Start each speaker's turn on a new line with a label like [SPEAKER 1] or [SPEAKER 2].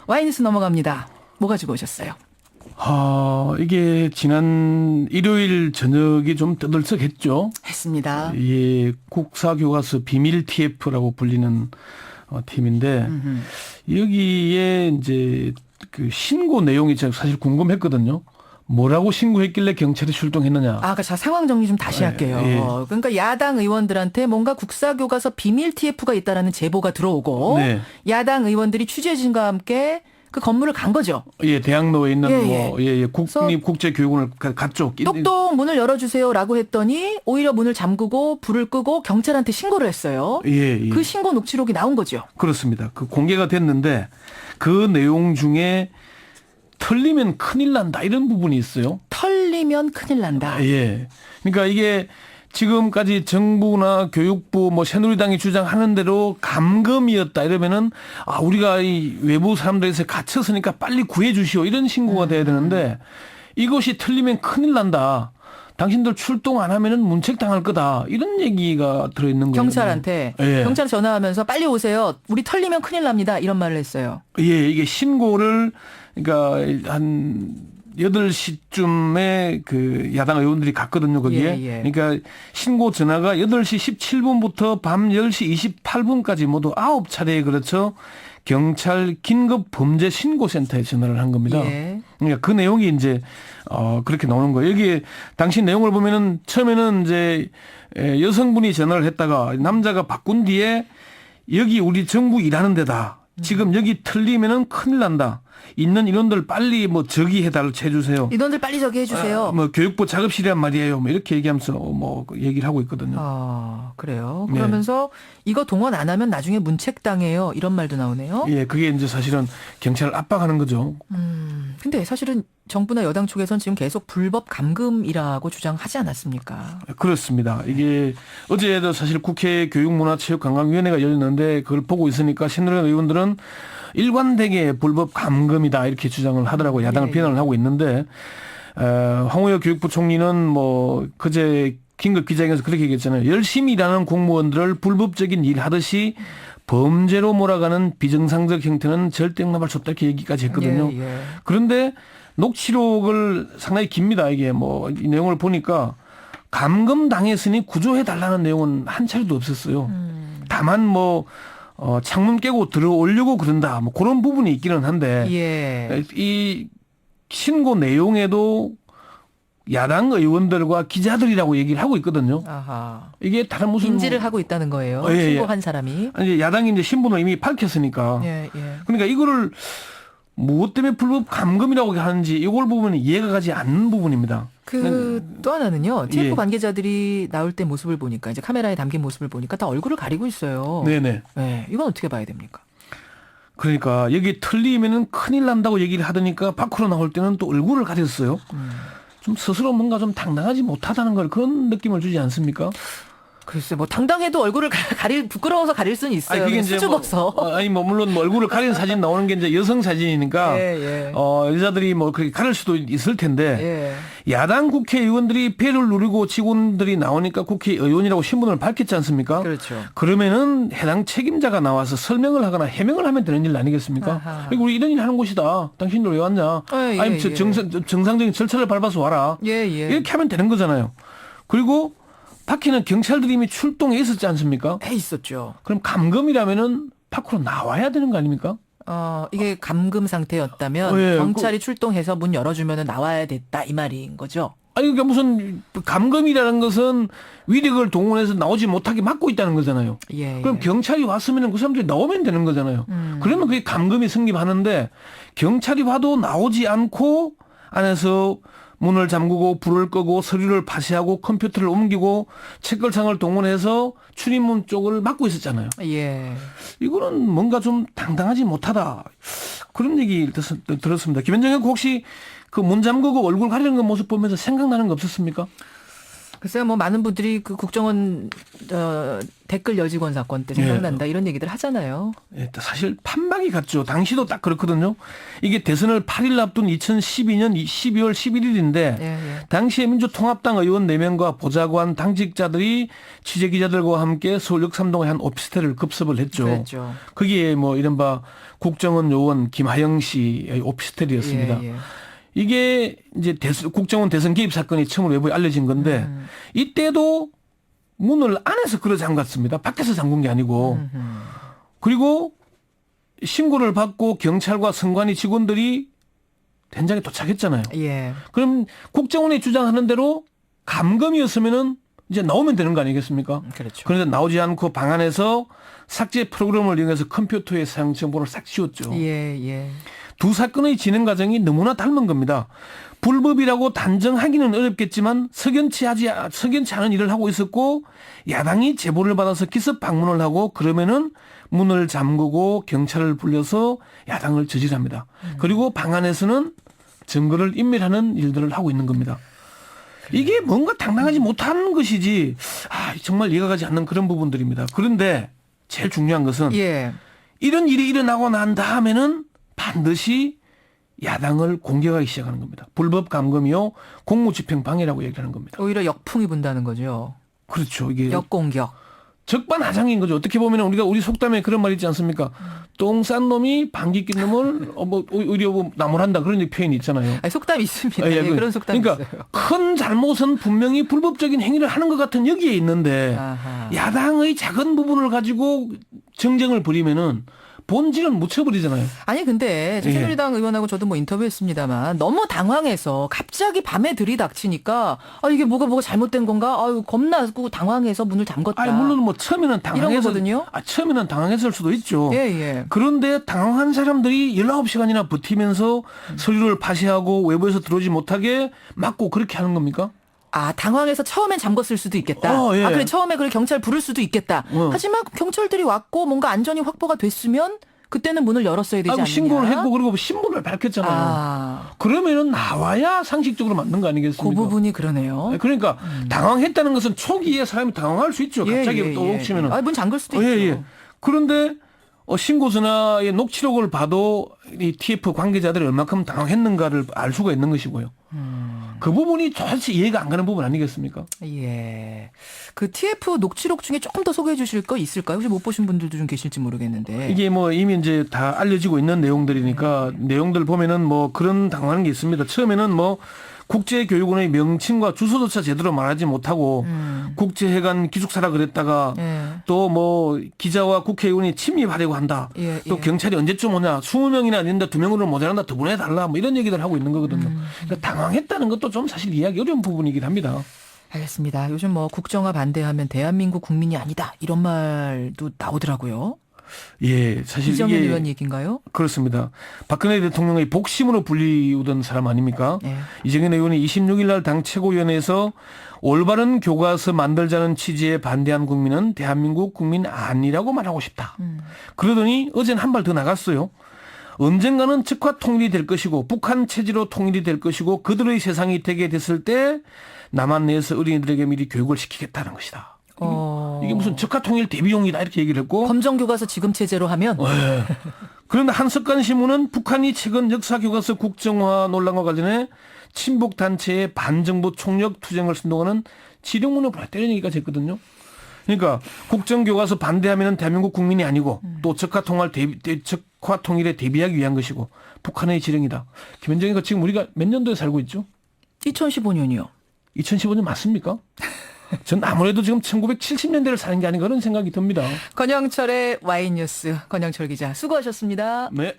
[SPEAKER 1] 와이뉴스 넘어갑니다. 뭐 가지고 오셨어요?
[SPEAKER 2] 이게 지난 일요일 저녁이 좀 떠들썩했죠.
[SPEAKER 1] 했습니다.
[SPEAKER 2] 예, 국사교과서 비밀 TF라고 불리는 팀인데 여기에 이제 그 신고 내용이 제가 사실 궁금했거든요. 뭐라고 신고했길래 경찰이 출동했느냐.
[SPEAKER 1] 그러니까 자, 상황 정리 좀 다시 할게요.
[SPEAKER 2] 예.
[SPEAKER 1] 그러니까 야당 의원들한테 뭔가 국사교과서 비밀 TF가 있다라는 제보가 들어오고
[SPEAKER 2] 네.
[SPEAKER 1] 야당 의원들이 취재진과 함께 그 건물을 간 거죠.
[SPEAKER 2] 예, 대학로에 있는
[SPEAKER 1] 예.
[SPEAKER 2] 국립국제교육원을 갔죠.
[SPEAKER 1] 똑똑 문을 열어주세요라고 했더니 오히려 문을 잠그고 불을 끄고 경찰한테 신고를 했어요.
[SPEAKER 2] 예.
[SPEAKER 1] 그 신고 녹취록이 나온 거죠.
[SPEAKER 2] 그렇습니다. 그 공개가 됐는데 그 내용 중에 털리면 큰일 난다 이런 부분이 있어요.
[SPEAKER 1] 털리면 큰일 난다.
[SPEAKER 2] 예. 그러니까 이게 지금까지 정부나 교육부 새누리당이 주장하는 대로 감금이었다 이러면은 우리가 이 외부 사람들에서 갇혔으니까 빨리 구해 주시오 이런 신고가 돼야 되는데 이것이 틀리면 큰일 난다. 당신들 출동 안 하면은 문책당할 거다. 이런 얘기가 들어있는 거예요.
[SPEAKER 1] 경찰한테.
[SPEAKER 2] 예.
[SPEAKER 1] 경찰 전화하면서 빨리 오세요. 우리 털리면 큰일 납니다. 이런 말을 했어요.
[SPEAKER 2] 예, 이게 신고를 그러니까 한 8시쯤에 그 야당 의원들이 갔거든요, 거기에.
[SPEAKER 1] 예.
[SPEAKER 2] 그러니까 신고 전화가 8시 17분부터 밤 10시 28분까지 모두 9차례에 그렇죠. 경찰 긴급 범죄 신고센터에 전화를 한 겁니다.
[SPEAKER 1] 예.
[SPEAKER 2] 그러니까 그 내용이 이제 그렇게 나오는 거예요. 여기 당시 내용을 보면은 처음에는 이제 여성분이 전화를 했다가 남자가 바꾼 뒤에 여기 우리 정부 일하는 데다. 지금 여기 틀리면은 큰일 난다. 있는 인원들 빨리 저기해달라 해주세요.
[SPEAKER 1] 인원들 빨리 저기 해주세요.
[SPEAKER 2] 교육부 작업실이란 말이에요. 이렇게 얘기하면서 얘기를 하고 있거든요.
[SPEAKER 1] 그래요.
[SPEAKER 2] 네.
[SPEAKER 1] 그러면서 이거 동원 안 하면 나중에 문책당해요. 이런 말도 나오네요.
[SPEAKER 2] 예, 그게 이제 사실은 경찰을 압박하는 거죠.
[SPEAKER 1] 근데 사실은 정부나 여당 쪽에서는 지금 계속 불법 감금이라고 주장하지 않았습니까?
[SPEAKER 2] 그렇습니다. 이게 어제도 사실 국회 교육문화체육관광위원회가 열렸는데 그걸 보고 있으니까 새누리당 의원들은 일관되게 불법 감금이다 이렇게 주장을 하더라고요. 야당을 비난을 하고 있는데 황우여 교육부 총리는 그제 긴급 기자회견에서 그렇게 얘기했잖아요. 열심히 일하는 공무원들을 불법적인 일 하듯이 범죄로 몰아가는 비정상적 형태는 절대 용납할 수 없다 이렇게 얘기까지 했거든요.
[SPEAKER 1] 예.
[SPEAKER 2] 그런데 녹취록을 상당히 깁니다. 이게 이 내용을 보니까 감금 당했으니 구조해 달라는 내용은 한 차례도 없었어요. 다만 창문 깨고 들어오려고 그런다. 그런 부분이 있기는 한데
[SPEAKER 1] 예.
[SPEAKER 2] 이 신고 내용에도 야당 의원들과 기자들이라고 얘기를 하고 있거든요.
[SPEAKER 1] 아하.
[SPEAKER 2] 이게 다른 무슨
[SPEAKER 1] 인지를 하고 있다는 거예요.
[SPEAKER 2] 예.
[SPEAKER 1] 신고한 사람이.
[SPEAKER 2] 이제 야당이 이제 신분을 이미 밝혔으니까.
[SPEAKER 1] 예.
[SPEAKER 2] 그러니까 이거를 무엇 때문에 불법 감금이라고 하는지 이걸 보면 이해가 가지 않는 부분입니다.
[SPEAKER 1] 또 하나는요. TF
[SPEAKER 2] 예.
[SPEAKER 1] 관계자들이 나올 때 모습을 보니까 이제 카메라에 담긴 모습을 보니까 다 얼굴을 가리고 있어요.
[SPEAKER 2] 네네.
[SPEAKER 1] 네, 이건 어떻게 봐야 됩니까?
[SPEAKER 2] 그러니까 여기 틀리면은 큰일 난다고 얘기를 하더니까 밖으로 나올 때는 또 얼굴을 가렸어요. 좀 스스로 뭔가 좀 당당하지 못하다는 걸 그런 느낌을 주지 않습니까?
[SPEAKER 1] 글쎄, 당당해도 얼굴을 부끄러워서 가릴 수는 있어요.
[SPEAKER 2] 그게 이제
[SPEAKER 1] 수줍어서.
[SPEAKER 2] 물론 얼굴을 가린 사진 나오는 게 이제 여성 사진이니까
[SPEAKER 1] 예.
[SPEAKER 2] 여자들이 그렇게 가릴 수도 있을 텐데
[SPEAKER 1] 예.
[SPEAKER 2] 야당 국회의원들이 패를 누리고 직원들이 나오니까 국회의원이라고 신분을 밝혔지 않습니까?
[SPEAKER 1] 그렇죠.
[SPEAKER 2] 그러면은 해당 책임자가 나와서 설명을 하거나 해명을 하면 되는 일 아니겠습니까?
[SPEAKER 1] 아하.
[SPEAKER 2] 그리고 우리 이런 일 하는 곳이다. 당신들 왜 왔냐?
[SPEAKER 1] 예.
[SPEAKER 2] 아니 정상적인 절차를 밟아서 와라.
[SPEAKER 1] 예.
[SPEAKER 2] 이렇게 하면 되는 거잖아요. 그리고 밖에는 경찰들이 이미 출동해 있었지 않습니까?
[SPEAKER 1] 있었죠.
[SPEAKER 2] 그럼 감금이라면은 밖으로 나와야 되는 거 아닙니까?
[SPEAKER 1] 이게 감금 상태였다면
[SPEAKER 2] 예,
[SPEAKER 1] 경찰이 출동해서 문 열어주면 나와야 됐다 이 말인 거죠.
[SPEAKER 2] 그러니까 무슨 감금이라는 것은 위력을 동원해서 나오지 못하게 막고 있다는 거잖아요.
[SPEAKER 1] 예.
[SPEAKER 2] 그럼 경찰이 왔으면 그 사람들이 나오면 되는 거잖아요. 그러면 그게 감금이 성립하는데 경찰이 와도 나오지 않고 안에서 문을 잠그고 불을 끄고 서류를 파쇄하고 컴퓨터를 옮기고 책걸상을 동원해서 출입문 쪽을 막고 있었잖아요.
[SPEAKER 1] 예.
[SPEAKER 2] 이거는 뭔가 좀 당당하지 못하다. 그런 얘기 들었습니다. 김현정 의원 혹시 그 문 잠그고 얼굴 가리는 거 모습 보면서 생각나는 거 없었습니까?
[SPEAKER 1] 글쎄요, 뭐 많은 분들이 그 국정원 댓글 여직원 사건 때 생각난다 이런 얘기들 하잖아요.
[SPEAKER 2] 예, 사실 판박이 같죠. 당시도 딱 그렇거든요. 이게 대선을 8일 앞둔 2012년 12월 11일인데
[SPEAKER 1] 예.
[SPEAKER 2] 당시에 민주통합당 의원 4명과 보좌관 당직자들이 취재기자들과 함께 서울 역삼동의 한 오피스텔을 급습을 했죠.
[SPEAKER 1] 그랬죠.
[SPEAKER 2] 거기에 뭐 이른바 국정원 요원 김하영 씨의 오피스텔이었습니다.
[SPEAKER 1] 예.
[SPEAKER 2] 이게 이제 국정원 대선 개입 사건이 처음으로 외부에 알려진 건데 이때도 문을 안에서 끌어 잠갔습니다. 밖에서 잠근 게 아니고. 그리고 신고를 받고 경찰과 선관위 직원들이 현장에 도착했잖아요.
[SPEAKER 1] 예.
[SPEAKER 2] 그럼 국정원이 주장하는 대로 감금이었으면은 이제 나오면 되는 거 아니겠습니까?
[SPEAKER 1] 그렇죠.
[SPEAKER 2] 그런데 나오지 않고 방 안에서 삭제 프로그램을 이용해서 컴퓨터에 사용 정보를 싹 지웠죠.
[SPEAKER 1] 예.
[SPEAKER 2] 두 사건의 진행 과정이 너무나 닮은 겁니다. 불법이라고 단정하기는 어렵겠지만 석연치 않은 일을 하고 있었고 야당이 제보를 받아서 기습 방문을 하고 그러면은 문을 잠그고 경찰을 불려서 야당을 저질합니다. 그리고 방 안에서는 증거를 인멸하는 일들을 하고 있는 겁니다. 이게 뭔가 당당하지 못한 것이지 정말 이해가 가지 않는 그런 부분들입니다. 그런데 제일 중요한 것은
[SPEAKER 1] 예.
[SPEAKER 2] 이런 일이 일어나고 난 다음에는 반드시 야당을 공격하기 시작하는 겁니다. 불법 감금이요 공무집행 방해라고 얘기하는 겁니다.
[SPEAKER 1] 오히려 역풍이 분다는 거죠.
[SPEAKER 2] 그렇죠. 이게
[SPEAKER 1] 역공격.
[SPEAKER 2] 적반하장인 거죠. 어떻게 보면 우리 속담에 그런 말 있지 않습니까? 똥 싼 놈이 방귀 낀 놈을 오히려 나무란다 그런 표현이 있잖아요.
[SPEAKER 1] 아니, 속담이 있습니다. 예, 그런 속담이
[SPEAKER 2] 그러니까
[SPEAKER 1] 있어요.
[SPEAKER 2] 큰 잘못은 분명히 불법적인 행위를 하는 것 같은 여기에 있는데
[SPEAKER 1] 아하.
[SPEAKER 2] 야당의 작은 부분을 가지고 정쟁을 벌이면은 본질은 묻혀버리잖아요.
[SPEAKER 1] 아니 근데 새누리당 의원하고 저도 뭐 인터뷰했습니다만 너무 당황해서 갑자기 밤에 들이닥치니까 이게 뭐가 잘못된 건가? 아유 겁나고 당황해서 문을 잠궜다.
[SPEAKER 2] 아니 물론 뭐 처음에는 당황해서
[SPEAKER 1] 거거든요.
[SPEAKER 2] 처음에는 당황했을 수도 있죠.
[SPEAKER 1] 예.
[SPEAKER 2] 그런데 당황한 사람들이 19시간이나 버티면서 서류를 파쇄하고 외부에서 들어오지 못하게 막고 그렇게 하는 겁니까?
[SPEAKER 1] 당황해서 처음엔 잠궜을 수도 있겠다.
[SPEAKER 2] 예.
[SPEAKER 1] 그래 처음에 경찰 부를 수도 있겠다. 하지만 경찰들이 왔고 뭔가 안전이 확보가 됐으면 그때는 문을 열었어야 되지 않느냐.
[SPEAKER 2] 신고를 했고 그리고 신분을 밝혔잖아요. 그러면은 나와야 상식적으로 맞는 거 아니겠습니까?
[SPEAKER 1] 그 부분이 그러네요.
[SPEAKER 2] 그러니까 당황했다는 것은 초기에 사람이 당황할 수 있죠. 갑자기 또 옥치면은.
[SPEAKER 1] 문 잠글 수도 있죠.
[SPEAKER 2] 그런데 신고서나의 녹취록을 봐도 이 TF 관계자들이 얼마큼 당황했는가를 알 수가 있는 것이고요. 그 부분이 도대체 이해가 안 가는 부분 아니겠습니까?
[SPEAKER 1] 예. 그 TF 녹취록 중에 조금 더 소개해 주실 거 있을까요? 혹시 못 보신 분들도 좀 계실지 모르겠는데.
[SPEAKER 2] 이게 뭐 이미 이제 다 알려지고 있는 내용들이니까 내용들 보면은 뭐 그런 당황하는 게 있습니다. 처음에는 뭐 국제교육원의 명칭과 주소조차 제대로 말하지 못하고 국제해관 기숙사라 그랬다가 또 뭐 기자와 국회의원이 침입하려고 한다. 또 경찰이 언제쯤 오냐. 20명이나 있는데 2명으로 모자란다. 더 보내달라. 뭐 이런 얘기들 하고 있는 거거든요. 그러니까 당황했다는 것도 좀 사실 이해하기 어려운 부분이긴 합니다.
[SPEAKER 1] 알겠습니다. 요즘 뭐 국정화 반대하면 대한민국 국민이 아니다. 이런 말도 나오더라고요.
[SPEAKER 2] 예, 사실
[SPEAKER 1] 이정현
[SPEAKER 2] 이게
[SPEAKER 1] 의원 얘기인가요?
[SPEAKER 2] 그렇습니다. 박근혜 대통령의 복심으로 불리우던 사람 아닙니까? 이정현 의원이 26일 날 당 최고위원회에서 올바른 교과서 만들자는 취지에 반대한 국민은 대한민국 국민 아니라고 말하고 싶다. 그러더니 어제는 한 발 더 나갔어요. 언젠가는 즉화 통일이 될 것이고 북한 체제로 통일이 될 것이고 그들의 세상이 되게 됐을 때 남한 내에서 어린이들에게 미리 교육을 시키겠다는 것이다. 이게 무슨 즉화통일 대비용이다 이렇게 얘기를 했고
[SPEAKER 1] 검정교과서 지금 체제로 하면
[SPEAKER 2] 그런데 한석관 신문은 북한이 최근 역사교과서 국정화 논란과 관련해 친북단체의 반정부 총력 투쟁을 선동하는 지령문을 보냈다 이런 얘기까지 했거든요. 그러니까 국정교과서 반대하면 대한민국 국민이 아니고 또 적화통일에 대비하기 위한 것이고 북한의 지령이다. 김현정이가 지금 우리가 몇 년도에 살고 있죠?
[SPEAKER 1] 2015년이요.
[SPEAKER 2] 2015년 맞습니까? 전 아무래도 지금 1970년대를 사는 게 아닌가 그런 생각이 듭니다.
[SPEAKER 1] 권영철의 와인뉴스 권영철 기자 수고하셨습니다.
[SPEAKER 2] 네.